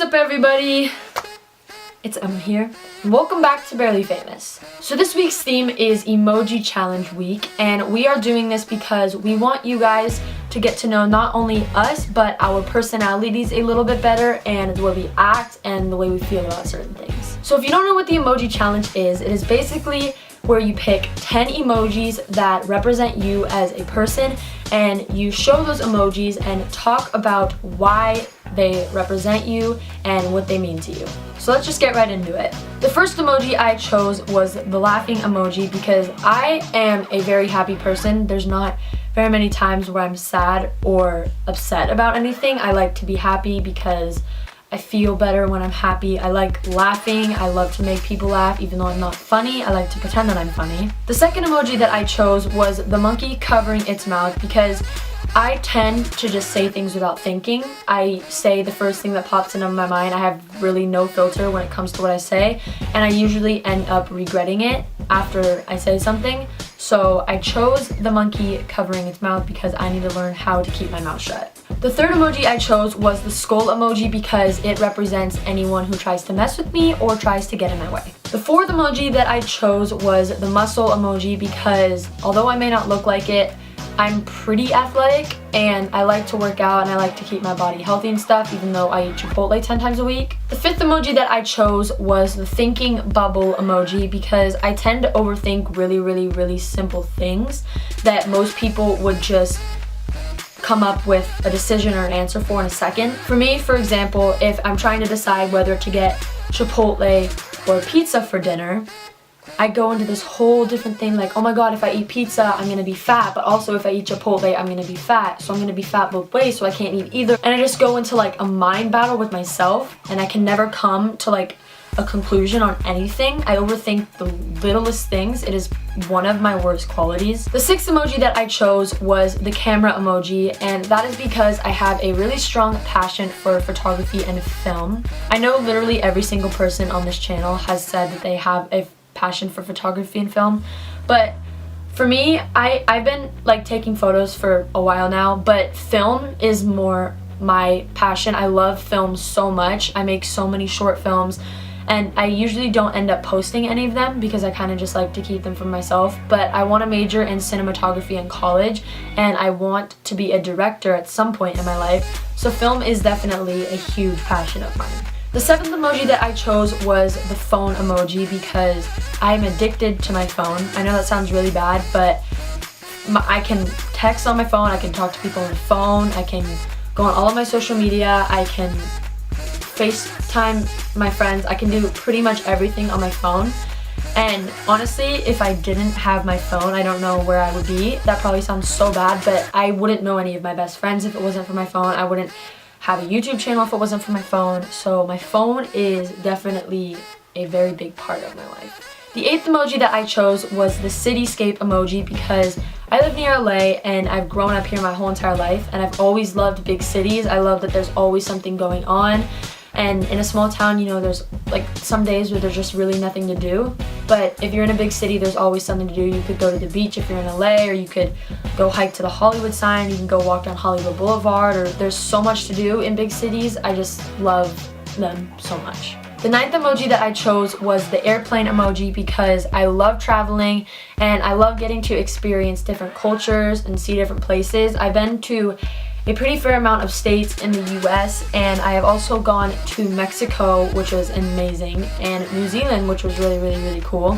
What's up, everybody? It's Emma here, and welcome back to Barely Famous. So this week's theme is Emoji Challenge Week, and we are doing this because we want you guys to get to know not only us, but our personalities a little bit better, and the way we act and the way we feel about certain things. So if you don't know what the Emoji Challenge is, it is basically where you pick 10 emojis that represent you as a person, and you show those emojis and talk about why they represent you and what they mean to you. So let's just get right into it. The first emoji I chose was the laughing emoji because I am a very happy person. There's not very many times where I'm sad or upset about anything. I like to be happy because I feel better when I'm happy. I like laughing. I love to make people laugh even though I'm not funny. I like to pretend that I'm funny. The second emoji that I chose was the monkey covering its mouth because I tend to just say things without thinking. I say the first thing that pops into my mind. I have really no filter when it comes to what I say, and I usually end up regretting it after I say something. So I chose the monkey covering its mouth because I need to learn how to keep my mouth shut. The third emoji I chose was the skull emoji because it represents anyone who tries to mess with me or tries to get in my way. The fourth emoji that I chose was the muscle emoji because although I may not look like it, I'm pretty athletic and I like to work out and I like to keep my body healthy and stuff, even though I eat Chipotle 10 times a week. The fifth emoji that I chose was the thinking bubble emoji because I tend to overthink really simple things that most people would just come up with a decision or an answer for in a second. For me, for example, if I'm trying to decide whether to get Chipotle or pizza for dinner, I go into this whole different thing like, oh my god, if I eat pizza, I'm gonna be fat, but also if I eat Chipotle, I'm gonna be fat, so I'm gonna be fat both ways, so I can't eat either. And I just go into like a mind battle with myself, and I can never come to like a conclusion on anything. I overthink the littlest things. It is one of my worst qualities. The sixth emoji that I chose was the camera emoji, and that is because I have a really strong passion for photography and film. I know literally every single person on this channel has said that they have a passion for photography and film, but for me, I've been like taking photos for a while now, but film is more my passion. I love film so much. I make so many short films, and I usually don't end up posting any of them because I kind of just like to keep them for myself, but I want to major in cinematography in college, and I want to be a director at some point in my life, so film is definitely a huge passion of mine. The seventh emoji that I chose was the phone emoji because I'm addicted to my phone. I know that sounds really bad, but I can text on my phone, I can talk to people on the phone, I can go on all of my social media, I can FaceTime my friends, I can do pretty much everything on my phone. And honestly, if I didn't have my phone, I don't know where I would be. That probably sounds so bad, but I wouldn't know any of my best friends if it wasn't for my phone. I wouldn't have a YouTube channel if it wasn't for my phone. So my phone is definitely a very big part of my life. The eighth emoji that I chose was the cityscape emoji because I live near LA and I've grown up here my whole entire life, and I've always loved big cities. I love that there's always something going on. And in a small town, you know, there's like some days where there's just really nothing to do. But if you're in a big city, there's always something to do. You could go to the beach if you're in LA, or you could go hike to the Hollywood sign, you can go walk down Hollywood Boulevard, or there's so much to do in big cities. I just love them so much. The ninth emoji that I chose was the airplane emoji because I love traveling and I love getting to experience different cultures and see different places. I've been to a pretty fair amount of states in the US, and I have also gone to Mexico, which was amazing, and New Zealand, which was really cool.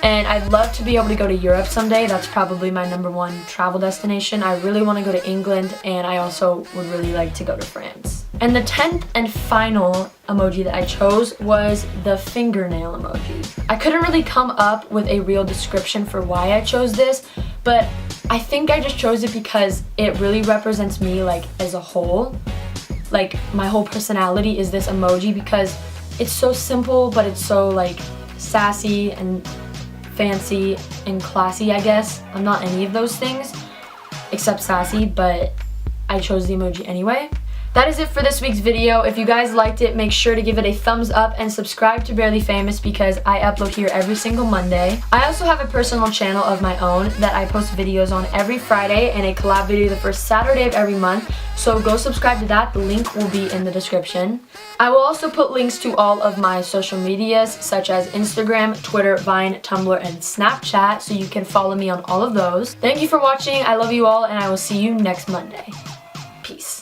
And I'd love to be able to go to Europe someday. That's probably my #1 travel destination. I really want to go to England, and I also would really like to go to France. And the 10th and final emoji that I chose was the fingernail emoji. I couldn't really come up with a real description for why I chose this, but I think I just chose it because it really represents me like as a whole. Like my whole personality is this emoji because it's so simple, but it's so like sassy and fancy and classy, I guess. I'm not any of those things except sassy, but I chose the emoji anyway. That is it for this week's video. If you guys liked it, make sure to give it a thumbs up and subscribe to Barely Famous because I upload here every single Monday. I also have a personal channel of my own that I post videos on every Friday and a collab video the first Saturday of every month. So go subscribe to that. The link will be in the description. I will also put links to all of my social medias such as Instagram, Twitter, Vine, Tumblr, and Snapchat so you can follow me on all of those. Thank you for watching. I love you all and I will see you next Monday. Peace.